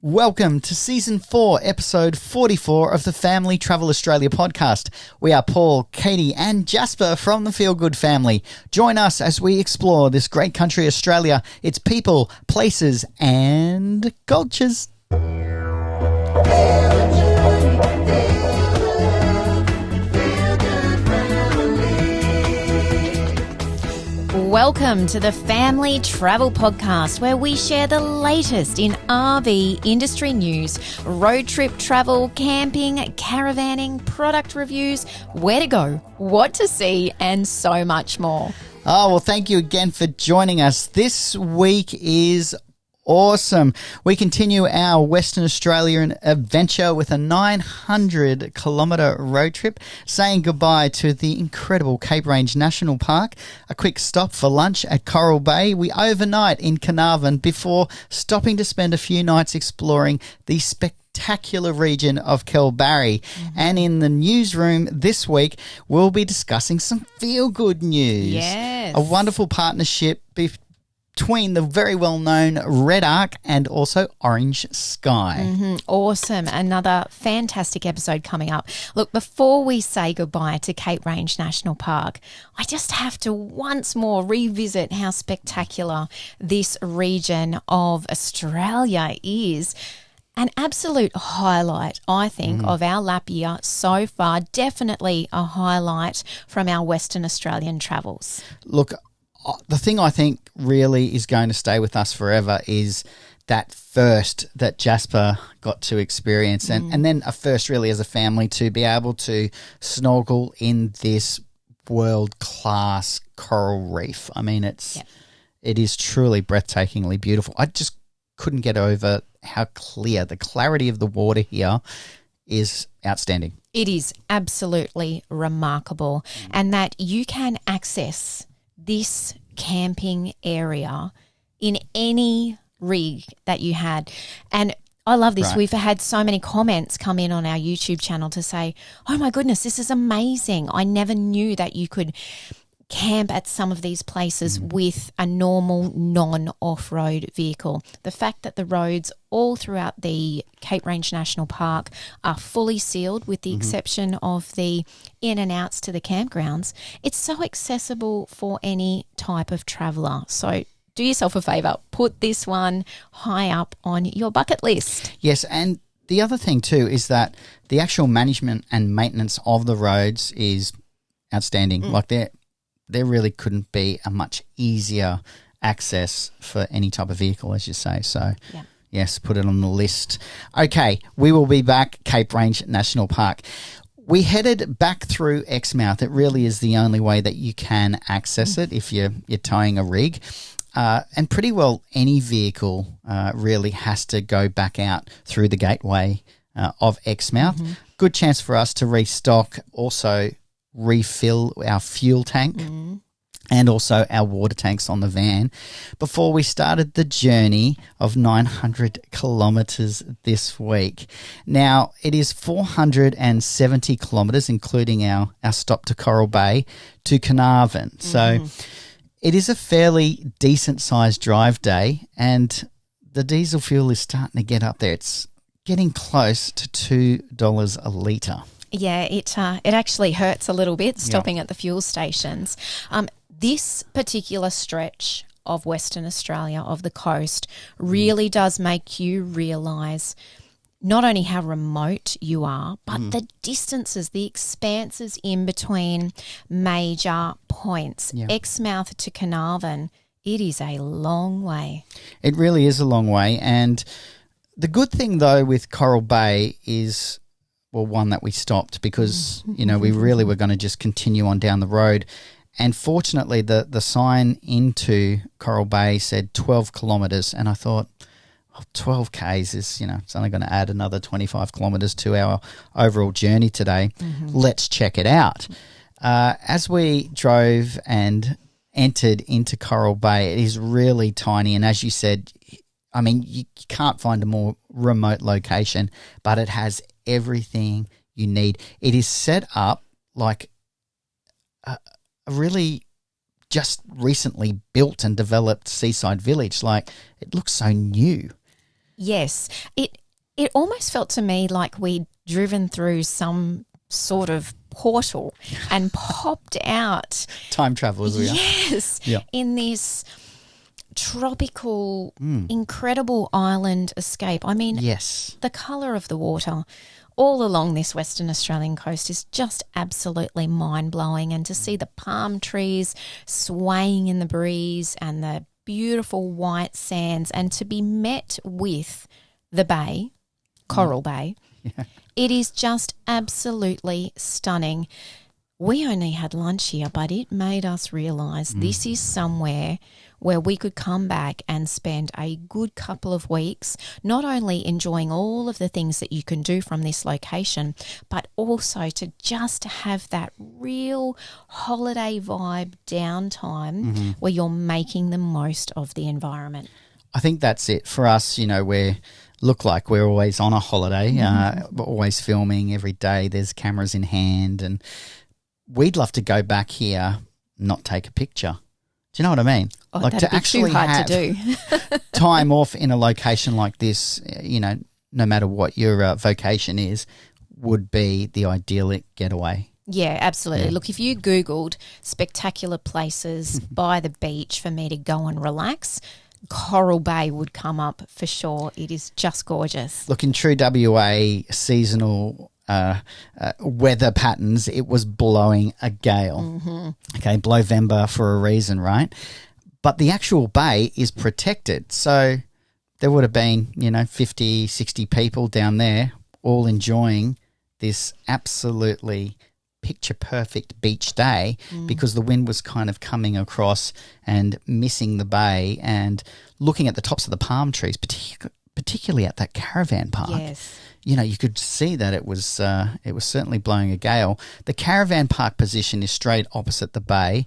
Welcome to Season 4, Episode 44 of the Family Travel Australia podcast. We are Paul, Katie and Jasper from the Feel Good family. Join us as we explore this great country, Australia, its people, places and cultures. Welcome to the Family Travel Podcast, where we share the latest in RV industry news, road trip travel, camping, caravanning, product reviews, where to go, what to see, and so much more. Oh, well, thank you again for joining us. This week is awesome. We continue our Western Australian adventure with a 900-kilometre road trip, saying goodbye to the incredible Cape Range National Park, a quick stop for lunch at Coral Bay. We overnight in Carnarvon before stopping to spend a few nights exploring the spectacular region of Kalbarri. And in the newsroom this week, we'll be discussing some feel-good news. Yes. A wonderful partnership between the very well-known Redarc and also Orange Sky. Awesome. Another fantastic episode coming up. Look, before we say goodbye to Cape Range National Park, I just have to once more revisit how spectacular this region of Australia is. An absolute highlight, I think, of our lap year so far. Definitely a highlight from our Western Australian travels. Look, the thing I think really is going to stay with us forever is that first that Jasper got to experience and then a first really as a family to be able to snorkel in this world-class coral reef. I mean, it is truly breathtakingly beautiful. I just couldn't get over how clear, the clarity of the water here is outstanding. It is absolutely remarkable, and that you can access this camping area in any rig that you had. And I love this. Right. We've had so many comments come in on our YouTube channel to say, oh my goodness, this is amazing. I never knew that you could camp at some of these places with a normal non-off-road vehicle. The fact that the roads all throughout the Cape Range National Park are fully sealed with the exception of the in and outs to the campgrounds, it's so accessible for any type of traveller. So do yourself a favour, put this one high up on your bucket list. Yes, and the other thing too is that the actual management and maintenance of the roads is outstanding. Like there really couldn't be a much easier access for any type of vehicle, as you say. So, yes, put it on the list. Okay, we will be back, Cape Range National Park. We headed back through Exmouth. It really is the only way that you can access it if you're towing a rig. And pretty well any vehicle really has to go back out through the gateway of Exmouth. Good chance for us to restock, also refill our fuel tank and also our water tanks on the van before we started the journey of 900 kilometres this week. Now, it is 470 kilometres, including our stop to Coral Bay, to Carnarvon. So it is a fairly decent-sized drive day, and the diesel fuel is starting to get up there. It's getting close to $2 a litre. Yeah, it actually hurts a little bit stopping at the fuel stations. This particular stretch of Western Australia, of the coast, really does make you realise not only how remote you are, but the distances, the expanses in between major points. Exmouth to Carnarvon, it is a long way. It really is a long way. And the good thing, though, with Coral Bay is, well, one, that we stopped because, we really were going to just continue on down the road. And fortunately, the sign into Coral Bay said 12 kilometres. And I thought, 12 Ks is, it's only going to add another 25 kilometres to our overall journey today. Let's check it out. As we drove and entered into Coral Bay, it is really tiny. And as you said, I mean, you can't find a more remote location, but it has everything you need. It is set up like a really just recently built and developed seaside village. Like, it looks so new. Yes. It almost felt to me like we'd driven through some sort of portal and popped out. Time travel as we are. Yes. Yeah. In this tropical, incredible island escape. I mean, Yes. the colour of the water all along this Western Australian coast is just absolutely mind-blowing. And to see the palm trees swaying in the breeze and the beautiful white sands, and to be met with the bay, Coral Bay, it is just absolutely stunning. We only had lunch here, but it made us realise this is somewhere where we could come back and spend a good couple of weeks, not only enjoying all of the things that you can do from this location, but also to just have that real holiday vibe downtime where you're making the most of the environment. I think that's it for us. You know, we look like we're always on a holiday, we're always filming every day. There's cameras in hand, and we'd love to go back here, not take a picture. Do you know what I mean? Oh, like that'd to be actually too hard have to do. time off in a location like this, you know, no matter what your vocation is, would be the idyllic getaway. Yeah, absolutely. Look, if you Googled spectacular places by the beach for me to go and relax, Coral Bay would come up for sure. It is just gorgeous. Look, in true WA seasonal weather patterns, it was blowing a gale. Okay, Blowvember for a reason, right? But the actual bay is protected. So there would have been, 50, 60 people down there all enjoying this absolutely picture-perfect beach day because the wind was kind of coming across and missing the bay and looking at the tops of the palm trees, particularly at that caravan park. Yes. You could see that it was certainly blowing a gale. The caravan park position is straight opposite the bay,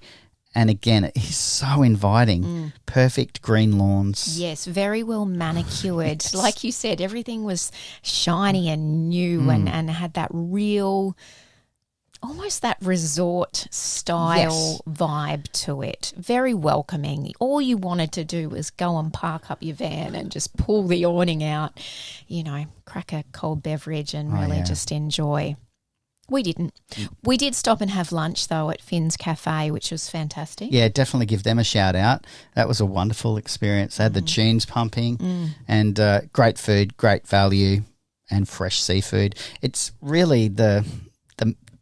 and again, it is so inviting. Perfect green lawns. Yes, very well manicured. Yes. Like you said, everything was shiny and new and had that real, almost that resort style vibe to it. Very welcoming. All you wanted to do was go and park up your van and just pull the awning out, crack a cold beverage and really just enjoy. We didn't. We did stop and have lunch, though, at Finn's Cafe, which was fantastic. Yeah, definitely give them a shout out. That was a wonderful experience. They had the tunes pumping and great food, great value and fresh seafood. It's really the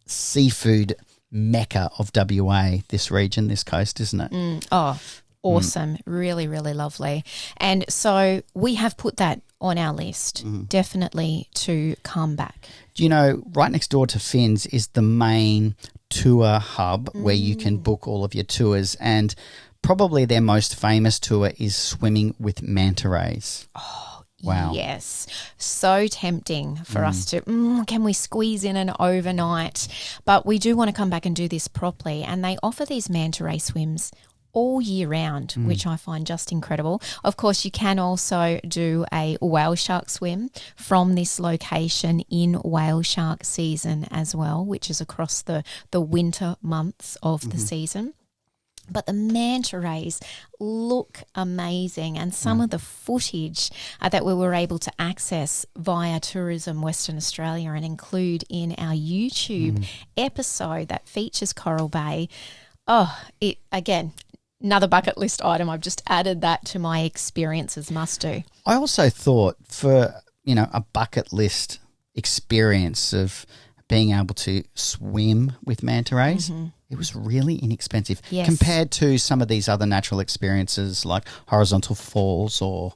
seafood mecca of WA, this region, this coast, isn't it? Awesome. Really, really lovely. And so we have put that on our list, definitely to come back. Do you know, right next door to Finn's is the main tour hub where you can book all of your tours, and probably their most famous tour is swimming with manta rays. Oh, wow. Yes. So tempting for us to, can we squeeze in an overnight? But we do want to come back and do this properly, and they offer these manta ray swims all year round, which I find just incredible. Of course, you can also do a whale shark swim from this location in whale shark season as well, which is across the winter months of the season. But the manta rays look amazing, and some of the footage that we were able to access via Tourism Western Australia and include in our YouTube episode that features Coral Bay. Another bucket list item. I've just added that to my experiences must do. I also thought for, a bucket list experience of being able to swim with manta rays, it was really inexpensive compared to some of these other natural experiences like horizontal falls or,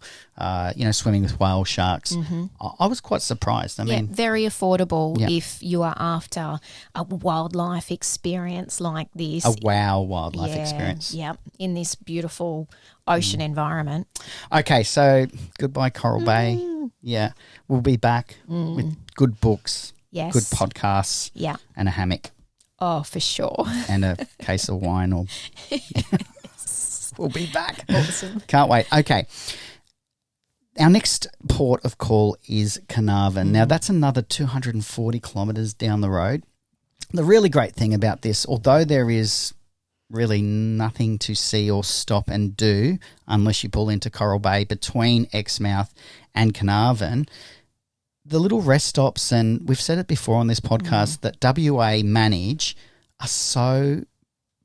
swimming with whale sharks. I was quite surprised. I mean, very affordable if you are after a wildlife experience like this. A wow wildlife experience. Yeah, in this beautiful ocean environment. Okay, so goodbye Coral Bay. Yeah, we'll be back with good books, good podcasts, and a hammock. Oh, for sure. And a case of wine. Or we'll be back. Awesome. Can't wait. Okay. Our next port of call is Carnarvon. Now, that's another 240 kilometres down the road. The really great thing about this, although there is really nothing to see or stop and do unless you pull into Coral Bay between Exmouth and Carnarvon. The little rest stops, and we've said it before on this podcast, that WA manage are so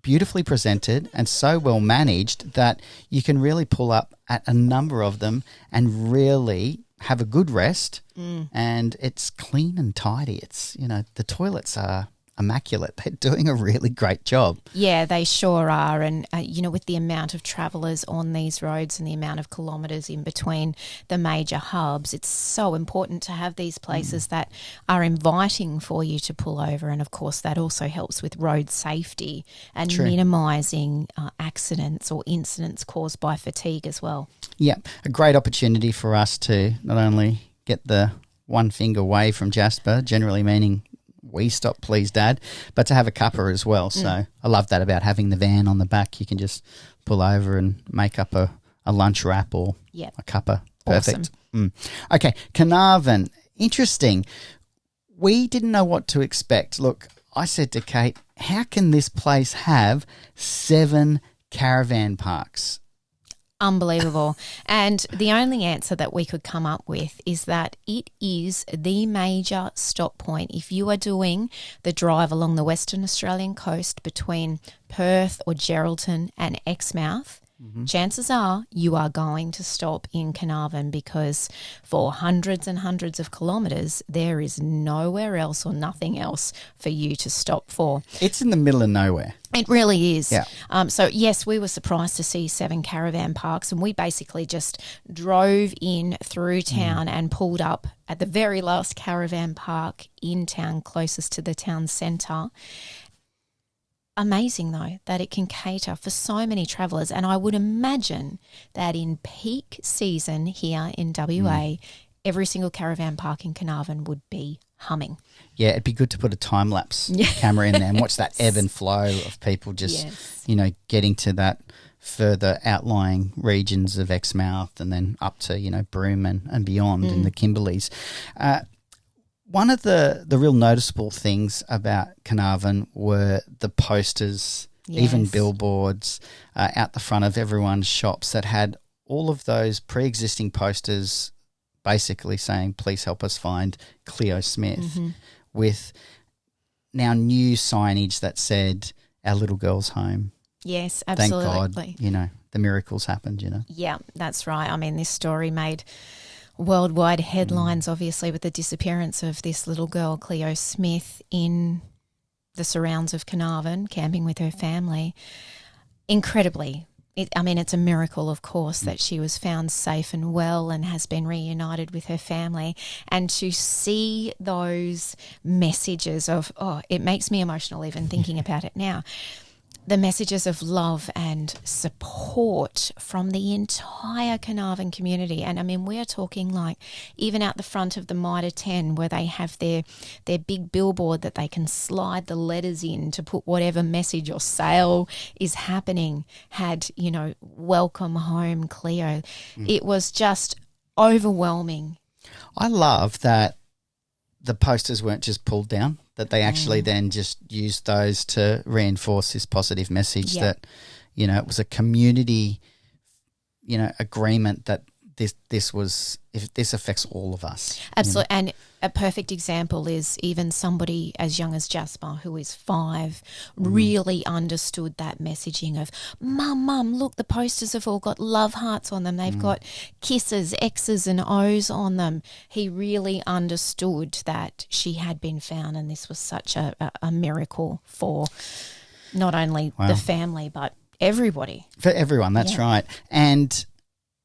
beautifully presented and so well managed that you can really pull up at a number of them and really have a good rest, and it's clean and tidy. It's, the toilets are immaculate. They're doing a really great job. Yeah, they sure are. And, with the amount of travellers on these roads and the amount of kilometres in between the major hubs, it's so important to have these places that are inviting for you to pull over. And, of course, that also helps with road safety and minimising accidents or incidents caused by fatigue as well. Yeah, a great opportunity for us to not only get the one finger wave from Jasper, generally meaning we stop, please, Dad, but to have a cuppa as well. So I love that about having the van on the back. You can just pull over and make up a lunch wrap or a cuppa. Perfect. Awesome. Okay, Carnarvon. Interesting. We didn't know what to expect. Look, I said to Kate, how can this place have 7 caravan parks? Unbelievable. And the only answer that we could come up with is that it is the major stop point. If you are doing the drive along the Western Australian coast between Perth or Geraldton and Exmouth, chances are you are going to stop in Carnarvon, because for hundreds and hundreds of kilometres, there is nowhere else or nothing else for you to stop for. It's in the middle of nowhere. It really is. Yeah. So, yes, we were surprised to see 7 caravan parks, and we basically just drove in through town and pulled up at the very last caravan park in town, closest to the town centre. Amazing, though, that it can cater for so many travellers. And I would imagine that in peak season here in WA, every single caravan park in Carnarvon would be humming. Yeah, it'd be good to put a time-lapse camera in there and watch that ebb and flow of people just, getting to that further outlying regions of Exmouth and then up to, Broome and beyond in the Kimberleys. One of the real noticeable things about Carnarvon were the posters, even billboards out the front of everyone's shops that had all of those pre-existing posters basically saying, please help us find Cleo Smith, with now new signage that said, our little girl's home. Yes, absolutely. Thank God, the miracles happened, Yeah, that's right. I mean, this story made worldwide headlines, obviously, with the disappearance of this little girl, Cleo Smith, in the surrounds of Carnarvon, camping with her family. Incredibly. It's a miracle, of course, that she was found safe and well and has been reunited with her family. And to see those messages of, it makes me emotional even thinking about it now. The messages of love and support from the entire Carnarvon community. And we're talking like even out the front of the Mitre 10, where they have their big billboard that they can slide the letters in to put whatever message or sale is happening, had, welcome home, Cleo. It was just overwhelming. I love that the posters weren't just pulled down, that they actually then just used those to reinforce this positive message that, it was a community, agreement that this was, if this affects all of us. Absolutely. And a perfect example is even somebody as young as Jasper, who is 5, really understood that messaging of, Mum, look, the posters have all got love hearts on them. They've got kisses, X's and O's on them. He really understood that she had been found, and this was such a miracle for not only the family but everybody. For everyone, that's right. And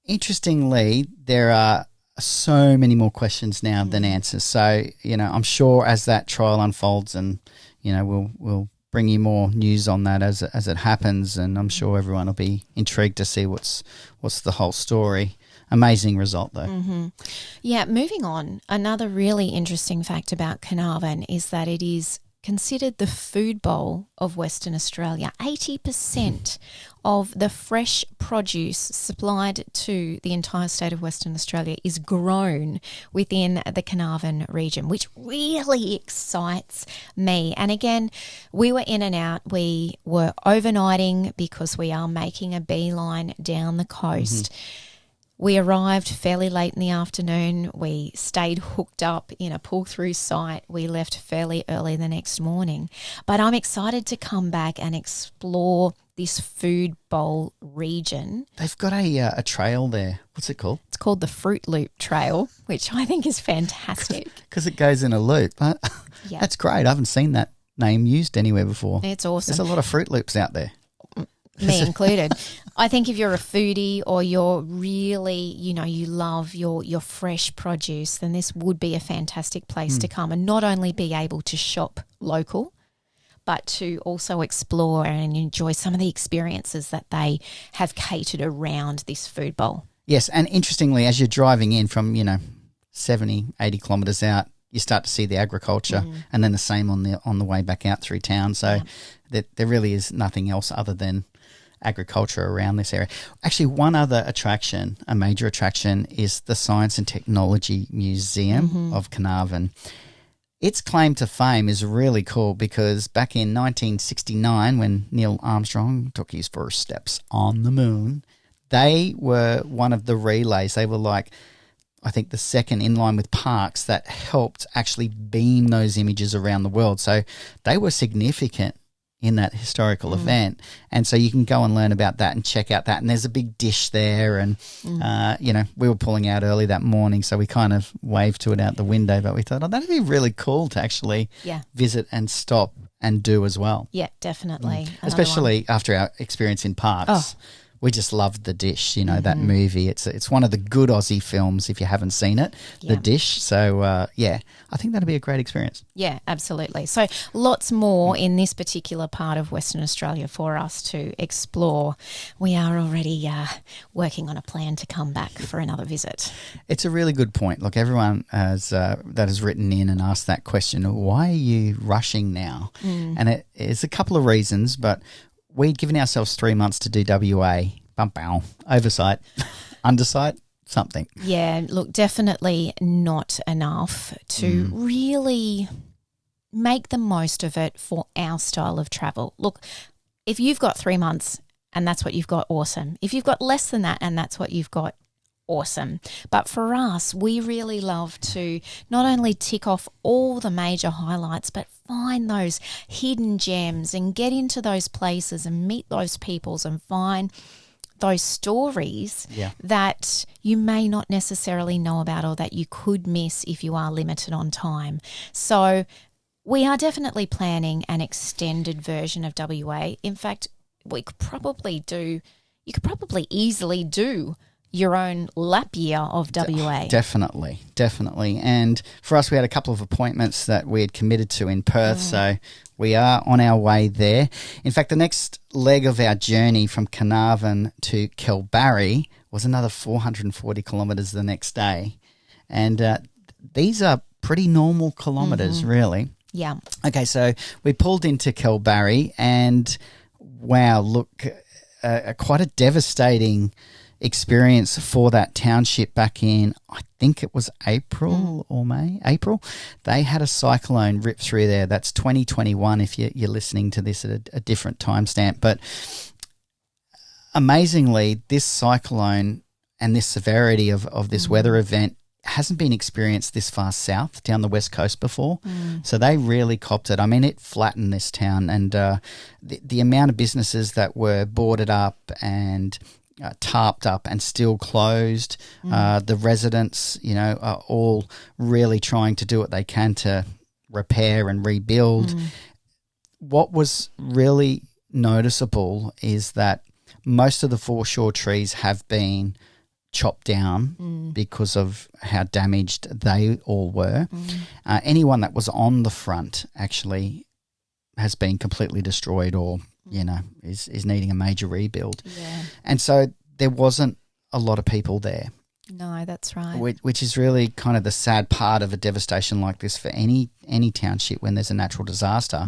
interestingly, there are so many more questions now than answers. So, I'm sure as that trial unfolds, and, we'll bring you more news on that as it happens, and I'm sure everyone will be intrigued to see what's the whole story. Amazing result, though. Yeah, moving on, another really interesting fact about Carnarvon is that it is considered the food bowl of Western Australia. 80% of the fresh produce supplied to the entire state of Western Australia is grown within the Carnarvon region, which really excites me. And again, we were in and out. We were overnighting because we are making a beeline down the coast. We arrived fairly late in the afternoon. We stayed hooked up in a pull-through site. We left fairly early the next morning. But I'm excited to come back and explore this food bowl region. They've got a trail there. What's it called? It's called the Fruit Loop Trail, which I think is fantastic. Because it goes in a loop. Yeah. That's great. I haven't seen that name used anywhere before. It's awesome. There's a lot of Fruit Loops out there. Me included. I think if you're a foodie or you're really, you love your fresh produce, then this would be a fantastic place to come and not only be able to shop local, but to also explore and enjoy some of the experiences that they have catered around this food bowl. Yes, and interestingly, as you're driving in from, 70, 80 kilometres out, you start to see the agriculture and then the same on the way back out through town. So there really is nothing else other than agriculture around this area. Actually, one other attraction, a major attraction, is the Science and Technology Museum of Carnarvon. Its claim to fame is really cool because back in 1969, when Neil Armstrong took his first steps on the moon, they were one of the relays. They were like, I think, the second in line with Parkes that helped actually beam those images around the world. So they were significant in that historical event. And so you can go and learn about that and check out that. And there's a big dish there. And, we were pulling out early that morning, so we kind of waved to it out the window. But we thought, that'd be really cool to actually visit and stop and do as well. Yeah, definitely. Especially after our experience in Parkes. We just loved The Dish, that movie. It's one of the good Aussie films if you haven't seen it, The Dish. So, I think that'd be a great experience. Yeah, absolutely. So lots more in this particular part of Western Australia for us to explore. We are already working on a plan to come back for another visit. It's a really good point. Look, everyone that has written in and asked that question, why are you rushing now? And it's a couple of reasons, but we'd given ourselves 3 months to do WA. Oversight, undersight, something. Yeah, look, definitely not enough to really make the most of it for our style of travel. Look, if you've got 3 months and that's what you've got, awesome. If you've got less than that and that's what you've got, awesome. But for us, we really love to not only tick off all the major highlights, but find those hidden gems and get into those places and meet those peoples and find those stories that you may not necessarily know about or that you could miss if you are limited on time. So we are definitely planning an extended version of WA. In fact, you could probably easily do your own lap year of WA. Definitely. And for us, we had a couple of appointments that we had committed to in Perth, so we are on our way there. In fact, the next leg of our journey from Carnarvon to Kalbarri was another 440 kilometres the next day. And these are pretty normal kilometres, really. Yeah. Okay, so we pulled into Kalbarri and, wow, look, quite a devastating experience for that township back in, I think it was April or May. April. They had a cyclone rip through there. That's 2021 if you're listening to this at a different timestamp. But amazingly, this cyclone and this severity of this weather event hasn't been experienced this far south down the west coast before. So they really copped it. I mean, it flattened this town, and the amount of businesses that were boarded up and tarped up and still closed. The residents, are all really trying to do what they can to repair and rebuild. What was really noticeable is that most of the foreshore trees have been chopped down because of how damaged they all were. Anyone that was on the front actually has been completely destroyed or is needing a major rebuild. And so there wasn't a lot of people there. No, that's right. Which is really kind of the sad part of a devastation like this for any township when there's a natural disaster.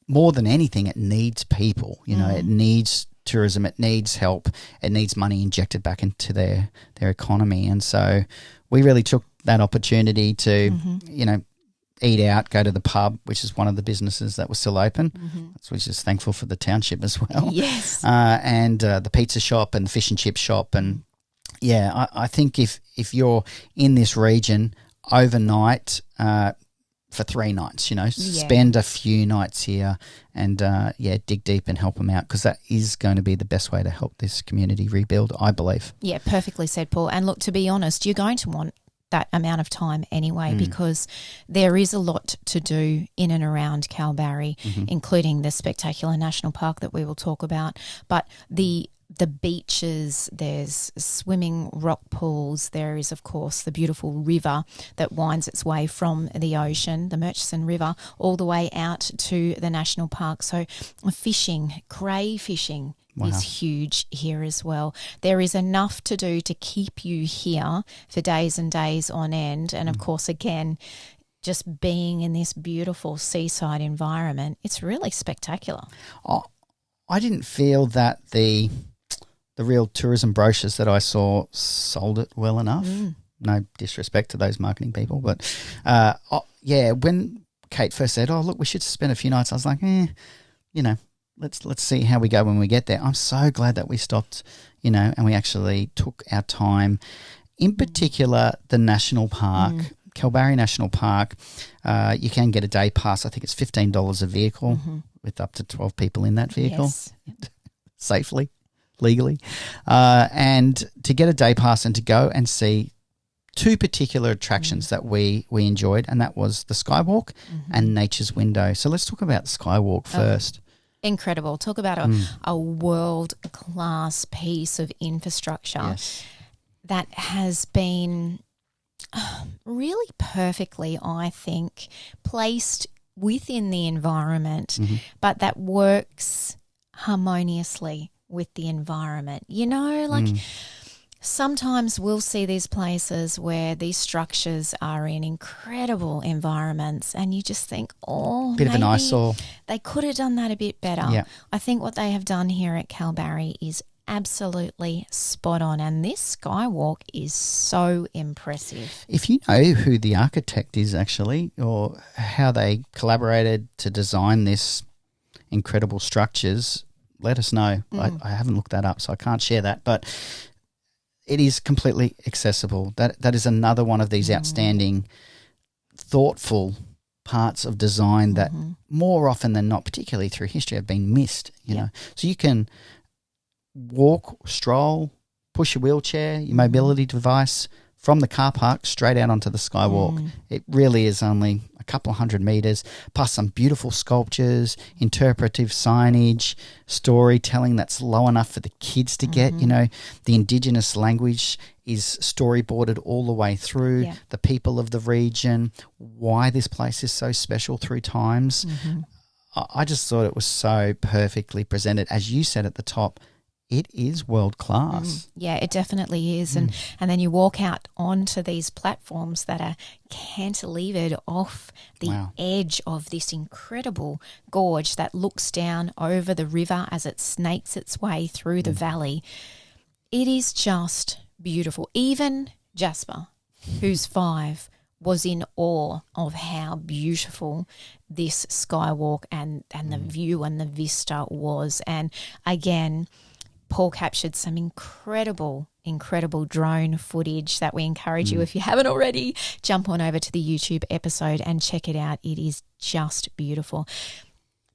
More than anything, it needs people. You know, it needs tourism. It needs help. It needs money injected back into their economy. And so we really took that opportunity to, you know, eat out, go to the pub, which is one of the businesses that was still open. Which is thankful for the township as well. Yes. And the pizza shop and the fish and chip shop. And, yeah, I think if you're in this region overnight for 3 nights, you know, spend a few nights here and, dig deep and help them out, because that is going to be the best way to help this community rebuild, I believe. Yeah, perfectly said, Paul. And look, to be honest, you're going to want that amount of time anyway, because there is a lot to do in and around Kalbarri, including the spectacular national park that we will talk about, but the beaches, there's swimming rock pools, there is, of course, the beautiful river that winds its way from the ocean, the Murchison River, all the way out to the national park. So fishing, grey fishing, is huge here as well. There is enough to do to keep you here for days and days on end. And, of course, again, just being in this beautiful seaside environment, it's really spectacular. Oh, I didn't feel that the real tourism brochures that I saw sold it well enough. No disrespect to those marketing people, but when Kate first said, "Oh, look, we should spend a few nights," I was like, you know, let's see how we go when we get there. I'm so glad that we stopped, you know, and we actually took our time. In particular, the national park, Kalbarri National Park, you can get a day pass. I think it's $15 a vehicle with up to 12 people in that vehicle, safely, legally. And to get a day pass and to go and see 2 particular attractions that we enjoyed, and that was the skywalk and Nature's Window. So let's talk about the skywalk first. Incredible. Talk about a world-class piece of infrastructure that has been really perfectly, I think, placed within the environment, but that works harmoniously with the environment. You know, like sometimes we'll see these places where these structures are in incredible environments and you just think, bit of an eyesore. They could have done that a bit better. Yeah. I think what they have done here at Kalbarri is absolutely spot on, and this skywalk is so impressive. If you know who the architect is actually, or how they collaborated to design this incredible structures, let us know. I haven't looked that up, so I can't share that, but it is completely accessible. That is another one of these outstanding, thoughtful parts of design that more often than not, particularly through history, have been missed. You know, so you can walk, stroll, push your wheelchair, your mobility device from the car park straight out onto the skywalk. It really is only a couple of 100 metres, plus some beautiful sculptures, interpretive signage, storytelling that's low enough for the kids to get. You know, the Indigenous language is storyboarded all the way through, the people of the region, why this place is so special through times. I just thought it was so perfectly presented. As you said at the top, it is world class. Yeah, it definitely is. And then you walk out onto these platforms that are cantilevered off the edge of this incredible gorge that looks down over the river as it snakes its way through the valley. It is just beautiful. Even Jasper, who's 5, was in awe of how beautiful this skywalk and the view and the vista was. And again, Paul captured some incredible drone footage that we encourage you, if you haven't already, jump on over to the YouTube episode and check it out. It is just beautiful.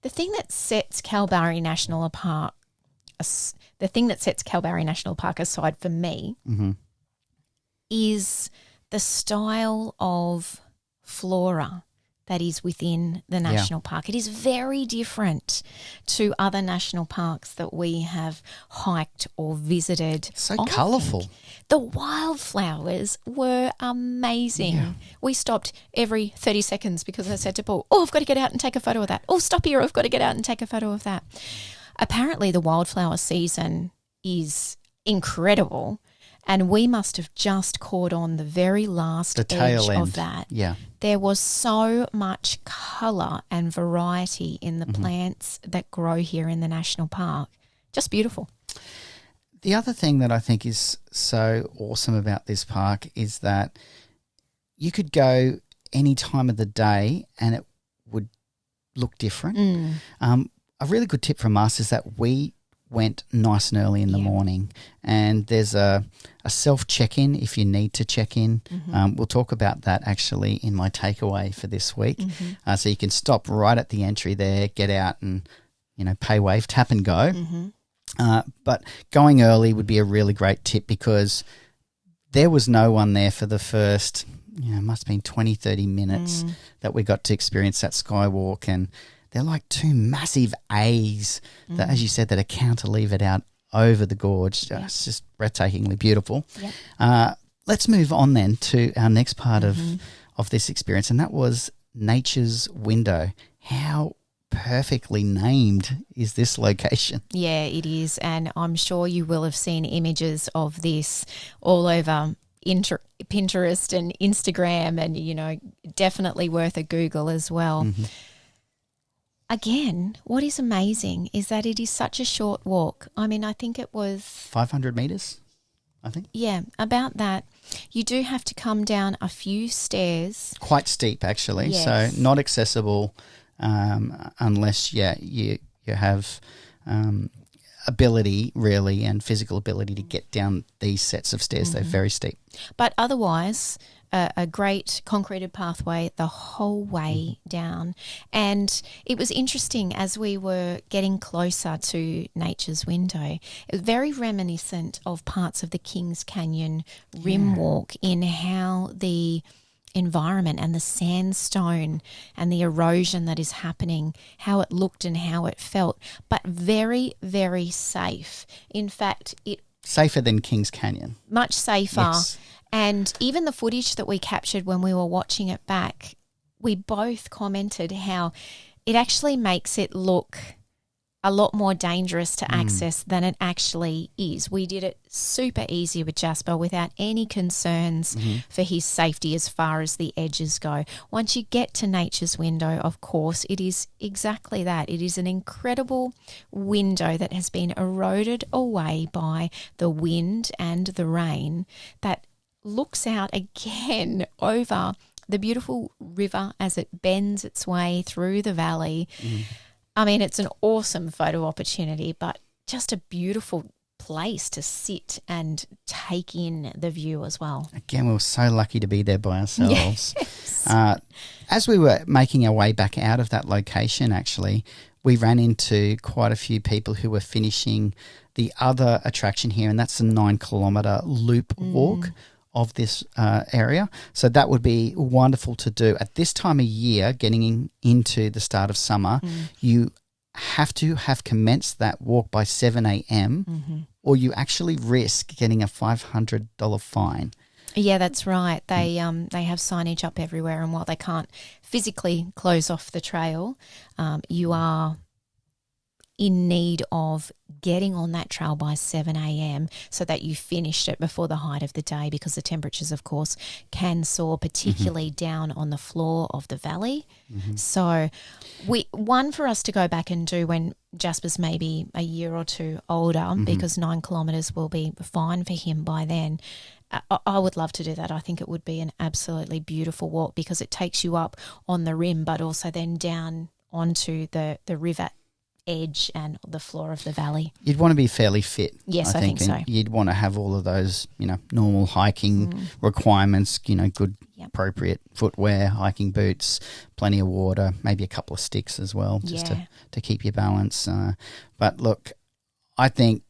The thing that sets Kalbarri National Park aside for me is the style of flora that is within the national park. It is very different to other national parks that we have hiked or visited. So colourful. The wildflowers were amazing. Yeah. We stopped every 30 seconds because I said to Paul, I've got to get out and take a photo of that. Stop here, I've got to get out and take a photo of that. Apparently the wildflower season is incredible. And we must have just caught on the very last The tail edge end. of that. Yeah. There was so much colour and variety in the plants that grow here in the national park. Just beautiful. The other thing that I think is so awesome about this park is that you could go any time of the day and it would look different. A really good tip from us is that we went nice and early in the morning, and there's a self-check-in if you need to check in. We'll talk about that actually in my takeaway for this week. So you can stop right at the entry there, get out and, pay wave, tap and go. But going early would be a really great tip because there was no one there for the first, it must have been 20, 30 minutes that we got to experience that skywalk. And they're like two massive A's that, as you said, that are cantilevered out over the gorge. It's just breathtakingly beautiful. Let's move on then to our next part of this experience, and that was Nature's Window. How perfectly named is this location? Yeah, it is. And I'm sure you will have seen images of this all over Pinterest and Instagram, and, definitely worth a Google as well. Again, what is amazing is that it is such a short walk. I mean, I think it was 500 metres, I think. Yeah, about that. You do have to come down a few stairs. Quite steep, actually. Yes. So not accessible unless, you have ability, really, and physical ability to get down these sets of stairs. They're very steep. But otherwise, a great concreted pathway the whole way down. And it was interesting as we were getting closer to Nature's Window. It was very reminiscent of parts of the Kings Canyon Rim Walk in how the environment and the sandstone and the erosion that is happening, how it looked and how it felt, but very, very safe. In fact, it safer than Kings Canyon. Much safer. Yes. And even the footage that we captured when we were watching it back, we both commented how it actually makes it look a lot more dangerous to access than it actually is. We did it super easy with Jasper without any concerns for his safety as far as the edges go. Once you get to Nature's Window, of course, it is exactly that. It is an incredible window that has been eroded away by the wind and the rain that looks out again over the beautiful river as it bends its way through the valley. I mean, it's an awesome photo opportunity, but just a beautiful place to sit and take in the view as well. Again, we were so lucky to be there by ourselves. Yes. As we were making our way back out of that location, actually, we ran into quite a few people who were finishing the other attraction here, and that's the 9-kilometre loop walk of this area. So that would be wonderful to do. At this time of year, getting into the start of summer, you have to have commenced that walk by 7 a.m. or you actually risk getting a $500 fine. Yeah, that's right. They have signage up everywhere, and while they can't physically close off the trail, you are in need of getting on that trail by 7 a.m. so that you finished it before the height of the day, because the temperatures, of course, can soar, particularly down on the floor of the valley. So one for us to go back and do when Jasper's maybe a year or two older, because 9 kilometres will be fine for him by then. I would love to do that. I think it would be an absolutely beautiful walk because it takes you up on the rim but also then down onto the river edge and the floor of the valley. You'd want to be fairly fit. Yes, I think so. You'd want to have all of those, normal hiking requirements, good appropriate footwear, hiking boots, plenty of water, maybe a couple of sticks as well, just to keep your balance. But look, I think,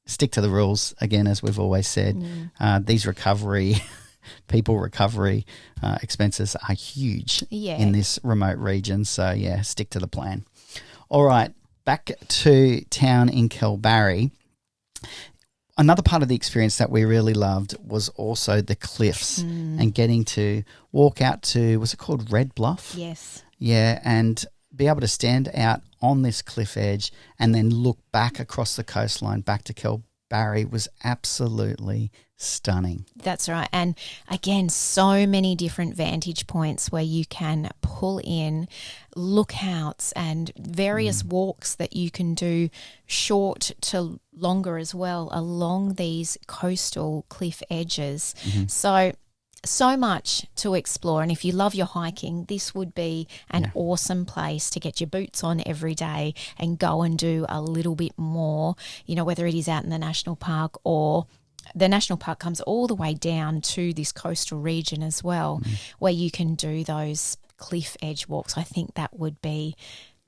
stick to the rules, again, as we've always said. These recovery expenses are huge in this remote region. So, stick to the plan. All right, back to town in Kalbarri. Another part of the experience that we really loved was also the cliffs and getting to walk out to, was it called Red Bluff? Yes. Yeah, and be able to stand out on this cliff edge and then look back across the coastline back to Barri was absolutely stunning. That's right. And again, so many different vantage points where you can pull in lookouts and various walks that you can do, short to longer as well, along these coastal cliff edges. So much to explore. And if you love your hiking, this would be an awesome place to get your boots on every day and go and do a little bit more, you know, whether it is out in the national park, or the national park comes all the way down to this coastal region as well, where you can do those cliff edge walks. I think that would be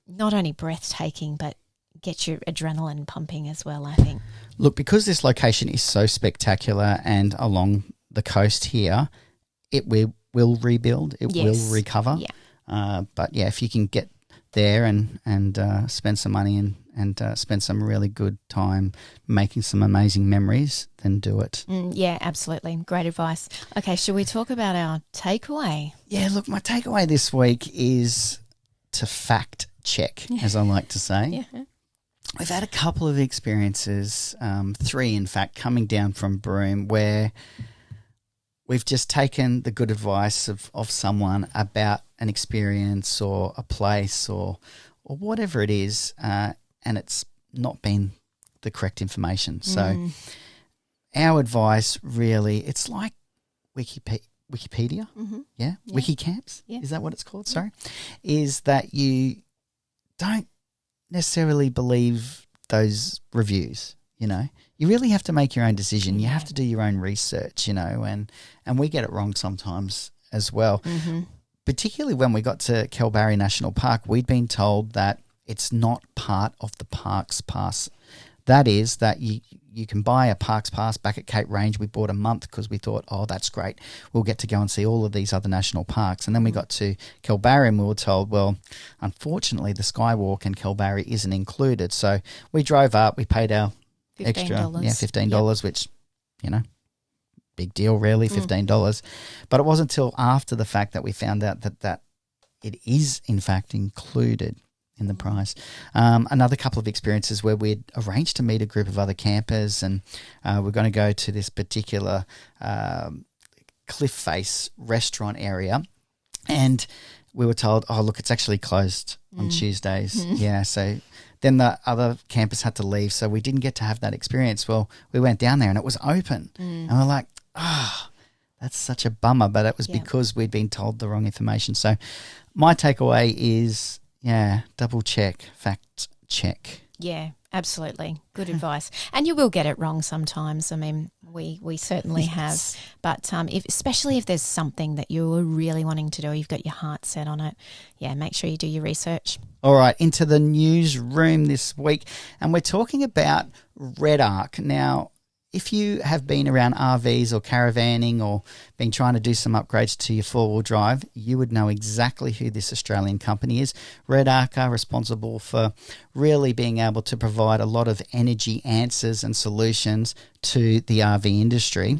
not only breathtaking, but get your adrenaline pumping as well, I think. Look, because this location is so spectacular and along the coast here, it will rebuild, it will recover. But yeah, if you can get there and spend some money and spend some really good time making some amazing memories, then do it. Yeah, absolutely. Great advice. Okay, should we talk about our takeaway? Yeah, look, my takeaway this week is to fact check, as I like to say. We've had a couple of experiences, 3 in fact, coming down from Broome, where we've just taken the good advice of someone about an experience or a place or whatever it is, and it's not been the correct information. So our advice really, it's like Wikipedia, Wikicamps, is that what it's called? Sorry, is that you don't necessarily believe those reviews, you know. You really have to make your own decision. You have to do your own research, you know, and we get it wrong sometimes as well. Particularly when we got to Kalbarri National Park, we'd been told that it's not part of the parks pass. That is that you can buy a parks pass. Back at Cape Range, we bought a month because we thought, oh, that's great. We'll get to go and see all of these other national parks. And then we got to Kalbarri and we were told, well, unfortunately, the skywalk in Kalbarri isn't included. So we drove up, we paid our extra, $15, which, you know, big deal really, $15. But it wasn't until after the fact that we found out that it is in fact included in the price. Another couple of experiences where we'd arranged to meet a group of other campers, and we're going to go to this particular cliff face restaurant area, and we were told, oh, look, it's actually closed on Tuesdays. Yeah, so then the other campers had to leave, so we didn't get to have that experience. Well, we went down there and it was open, and we're like, that's such a bummer, but it was because we'd been told the wrong information. So my takeaway is, double check, fact check. Yeah, absolutely. Good advice. And you will get it wrong sometimes. I mean, we certainly have. But especially if there's something that you're really wanting to do, you've got your heart set on it, make sure you do your research. All right, into the newsroom this week, and we're talking about Redarc. Now, if you have been around RVs or caravanning or been trying to do some upgrades to your four-wheel drive, you would know exactly who this Australian company is. Redarc are responsible for really being able to provide a lot of energy answers and solutions to the RV industry.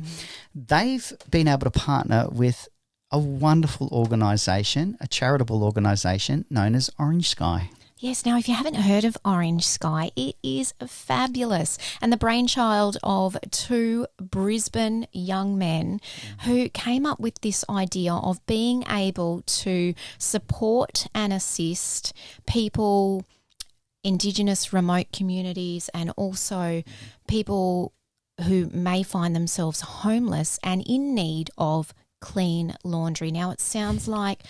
They've been able to partner with a wonderful organisation, a charitable organisation known as Orange Sky. Yes, now if you haven't heard of Orange Sky, it is fabulous, and the brainchild of 2 Brisbane young men who came up with this idea of being able to support and assist people, Indigenous remote communities, and also people who may find themselves homeless and in need of clean laundry. Now, it sounds like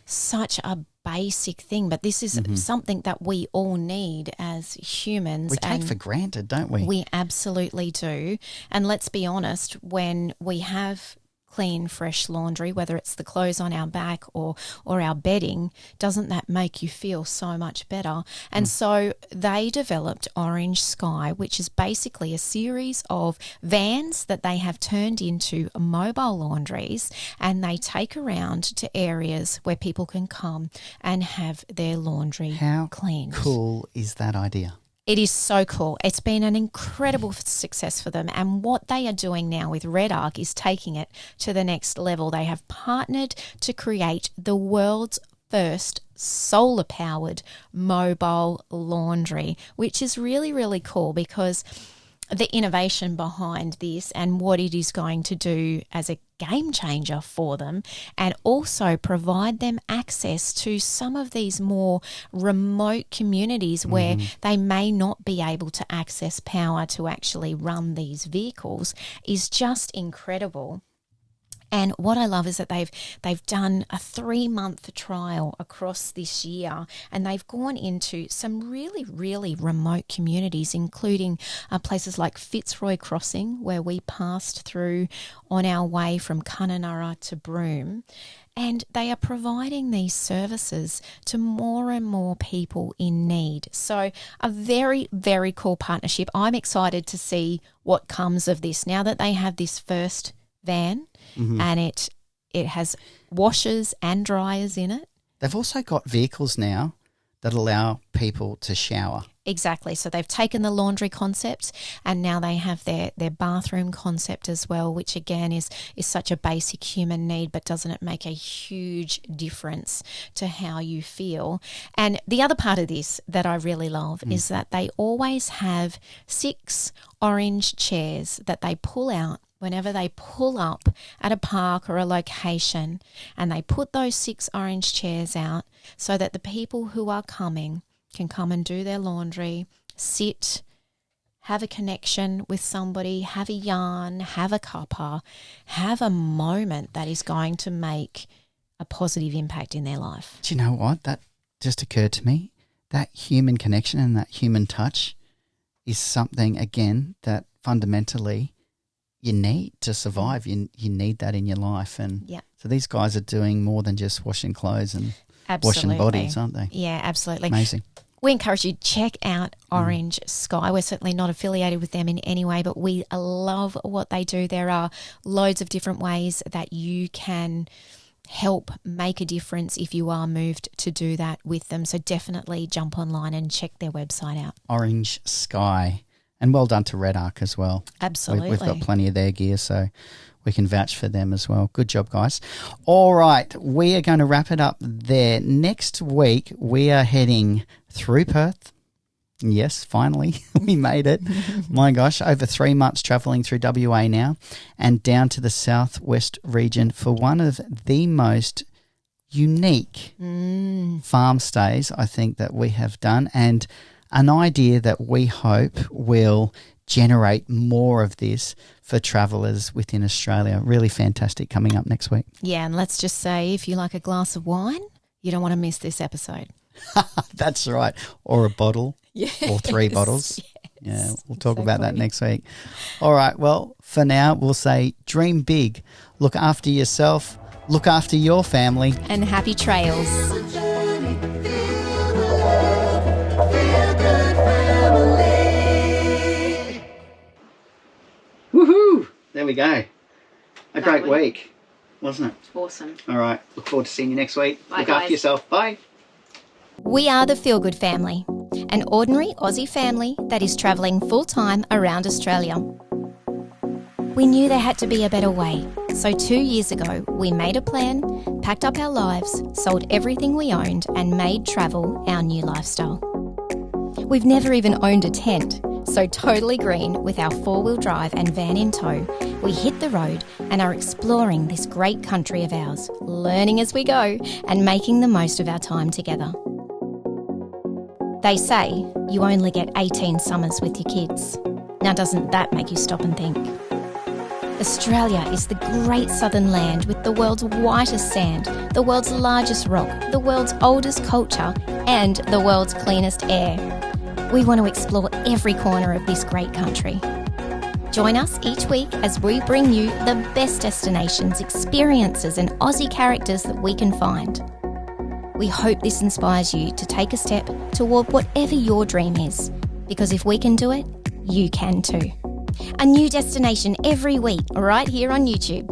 such a basic thing, but this is something that we all need as humans. We take for granted, don't we? We absolutely do. And let's be honest, when we have clean, fresh laundry, whether it's the clothes on our back or our bedding, doesn't that make you feel so much better? And so they developed Orange Sky, which is basically a series of vans that they have turned into mobile laundries, and they take around to areas where people can come and have their laundry cleaned. How cool is that idea? It is so cool. It's been an incredible success for them. And what they are doing now with Redarc is taking it to the next level. They have partnered to create the world's first solar-powered mobile laundry, which is really, really cool because the innovation behind this and what it is going to do as a game changer for them, and also provide them access to some of these more remote communities where they may not be able to access power to actually run these vehicles, is just incredible. And what I love is that they've done a 3-month trial across this year, and they've gone into some really, really remote communities, including places like Fitzroy Crossing, where we passed through on our way from Carnarvon to Broome. And they are providing these services to more and more people in need. So a very, very cool partnership. I'm excited to see what comes of this now that they have this first van. And it has washers and dryers in it. They've also got vehicles now that allow people to shower. Exactly. So they've taken the laundry concept and now they have their bathroom concept as well, which again is such a basic human need, but doesn't it make a huge difference to how you feel? And the other part of this that I really love is that they always have 6 orange chairs that they pull out whenever they pull up at a park or a location, and they put those 6 orange chairs out so that the people who are coming can come and do their laundry, sit, have a connection with somebody, have a yarn, have a cuppa, have a moment that is going to make a positive impact in their life. Do you know what? That just occurred to me. That human connection and that human touch is something, again, that fundamentally you need to survive. You need that in your life. And so these guys are doing more than just washing clothes and washing bodies, aren't they? Yeah, absolutely. Amazing. We encourage you to check out Orange Sky. We're certainly not affiliated with them in any way, but we love what they do. There are loads of different ways that you can help make a difference if you are moved to do that with them. So definitely jump online and check their website out. Orange Sky. And well done to Redarc as well. Absolutely. We've got plenty of their gear, so we can vouch for them as well. Good job, guys. All right, we are going to wrap it up there. Next week, we are heading through Perth. Yes, finally, we made it. My gosh, over 3 months travelling through WA now and down to the southwest region for one of the most unique farm stays I think that we have done, and an idea that we hope will generate more of this for travellers within Australia. Really fantastic coming up next week. Yeah, and let's just say if you like a glass of wine, you don't want to miss this episode. That's right. Or a bottle or 3 bottles. Yes, yeah, we'll talk about that next week. All right, well, for now, we'll say dream big, look after yourself, look after your family. And happy trails. Woohoo! There we go. A great week, wasn't it? Awesome. All right. Look forward to seeing you next week. Bye, Look guys. after yourself. Bye. We are the Feel Good Family, an ordinary Aussie family that is travelling full-time around Australia. We knew there had to be a better way, so 2 years ago we made a plan, packed up our lives, sold everything we owned and made travel our new lifestyle. We've never even owned a tent, so totally green with our 4-wheel drive and van in tow, we hit the road and are exploring this great country of ours, learning as we go and making the most of our time together. They say you only get 18 summers with your kids. Now doesn't that make you stop and think? Australia is the great southern land with the world's whitest sand, the world's largest rock, the world's oldest culture and the world's cleanest air. We want to explore every corner of this great country. Join us each week as we bring you the best destinations, experiences and Aussie characters that we can find. We hope this inspires you to take a step toward whatever your dream is, because if we can do it, you can too. A new destination every week right here on YouTube.